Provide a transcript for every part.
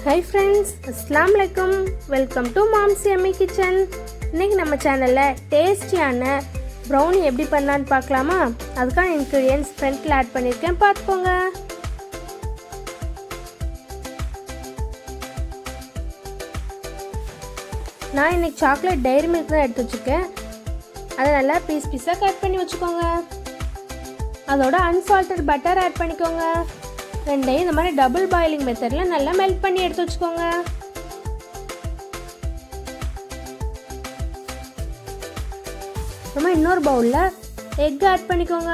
Hi friends, Assalamu alaikum. Welcome to Mom's Yummy Kitchen. இன்னைக்கு நம்ம சேனல்ல டேஸ்டியான ப்ரௌனி எப்படி பண்ணலாம்னு பார்க்கலாமா? அதுக்கான இன்கிரிடியன்ட்ஸ் ஃப்ரண்ட்ல ஆட் பண்ணிருக்கேன், பார்த்துக்கோங்க. நான் இன்னைக்கு சாக்லேட் டைரி மில்க் தான் எடுத்து வச்சிருக்கேன். அதை நல்லா பீஸா கட் பண்ணி வச்சுக்கோங்க. அதோட அன்சால்டட் பட்டர் ஆட் பண்ணிக்கோங்க. ரெண்டையும் இந்த மாதிரி டபுள் பாயிலிங் மெத்தடில் நல்லா மெல்ட் பண்ணி எடுத்து வச்சுக்கோங்க. அப்புறமா இன்னொரு பவுலில் எக் ஆட் பண்ணிக்கோங்க.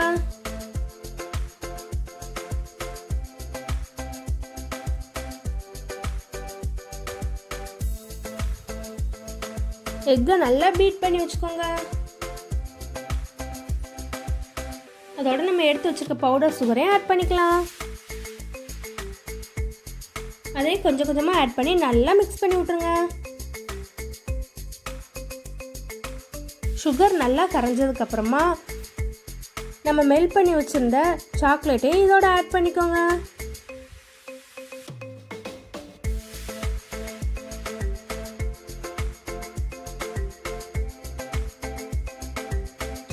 எக்கை நல்லா பீட் பண்ணி வச்சுக்கோங்க. அதோட நம்ம எடுத்து வச்சிருக்க பவுடர் சுகரையும் ஆட் பண்ணிக்கலாம். அதே கொஞ்சம் கொஞ்சமாக ஆட் பண்ணி நல்லா மிக்ஸ் பண்ணி விட்டுருங்க. சுகர் நல்லா கரைஞ்சதுக்கப்புறமா நம்ம மெல்ட் பண்ணி வச்சுருந்த சாக்லேட்டையும் இதோட ஆட் பண்ணிக்கோங்க.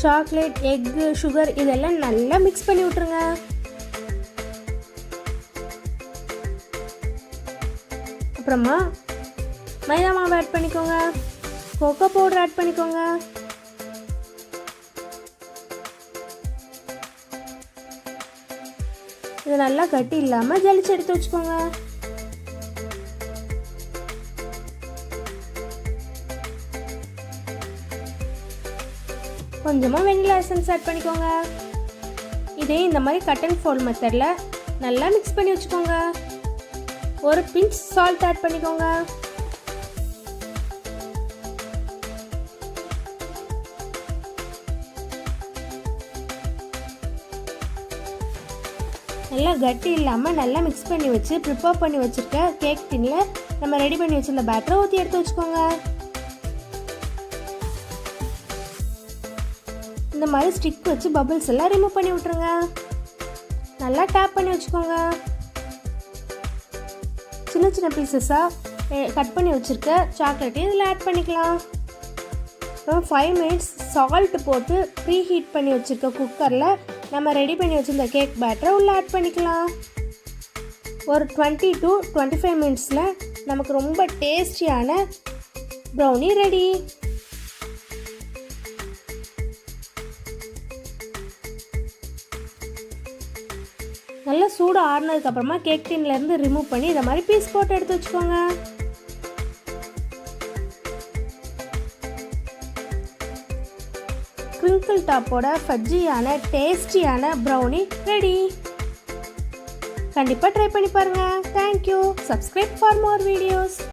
சாக்லேட், எக்கு, சுகர் இதெல்லாம் நல்லா மிக்ஸ் பண்ணி விட்டுருங்க. அப்புறமா மைதா மாவு ஆட் பண்ணிக்கோங்க. கோகோ பவுடர் ஆட் பண்ணிக்கோங்க. இது நல்லா கட்டி இல்லாமல் ஜலிச்சு எடுத்து வச்சுக்கோங்க. கொஞ்சமாக வெனிலா எசன்ஸ் ஆட் பண்ணிக்கோங்க. இதே இந்த மாதிரி கட் அண்ட் ஃபோல்ட் மெத்தடில் நல்லா மிக்ஸ் பண்ணி வச்சுக்கோங்க. ஒரு பிஞ்ச் சால்ட் ஆட் பண்ணிக்கோங்க. நல்லா கட்டி இல்லாமல் நல்லா மிக்ஸ் பண்ணி வச்சு ப்ரிப்பேர் பண்ணி வச்சுருக்க கேக் டின்னில் நம்ம ரெடி பண்ணி வச்சுருந்த பேட்டரை ஊற்றி எடுத்து வச்சுக்கோங்க. இந்த மாதிரி ஸ்டிக் வச்சு பபிள்ஸ் எல்லாம் ரிமூவ் பண்ணி விட்டுருங்க. நல்லா டேப் பண்ணி வச்சுக்கோங்க. சின்ன சின்ன பீசஸாக கட் பண்ணி வச்சுருக்க சாக்லேட்டையும் இதில் ஆட் பண்ணிக்கலாம். அப்புறம் 5 மினிட்ஸ் சால்ட் போட்டு ப்ரீ ஹீட் பண்ணி வச்சுருக்க குக்கரில் நம்ம ரெடி பண்ணி வச்சுருந்த கேக் பேட்டரை உள்ளே ஆட் பண்ணிக்கலாம். ஒரு 20 to 25 மினிட்ஸில் நமக்கு ரொம்ப டேஸ்டியான ப்ரௌனி ரெடி. நல்லா சூடு ஆறுனதுக்கப்புறமா கேக் டின்லேருந்து ரிமூவ் பண்ணி இதை மாதிரி பீஸ் போட்டு எடுத்து வச்சுக்கோங்க. கிரிங்கிள் டாப்போட ஃபஜ்ஜியான டேஸ்டியான ப்ரௌனி ரெடி. கண்டிப்பாக ட்ரை பண்ணி பாருங்கள். Thank you. Subscribe for more videos.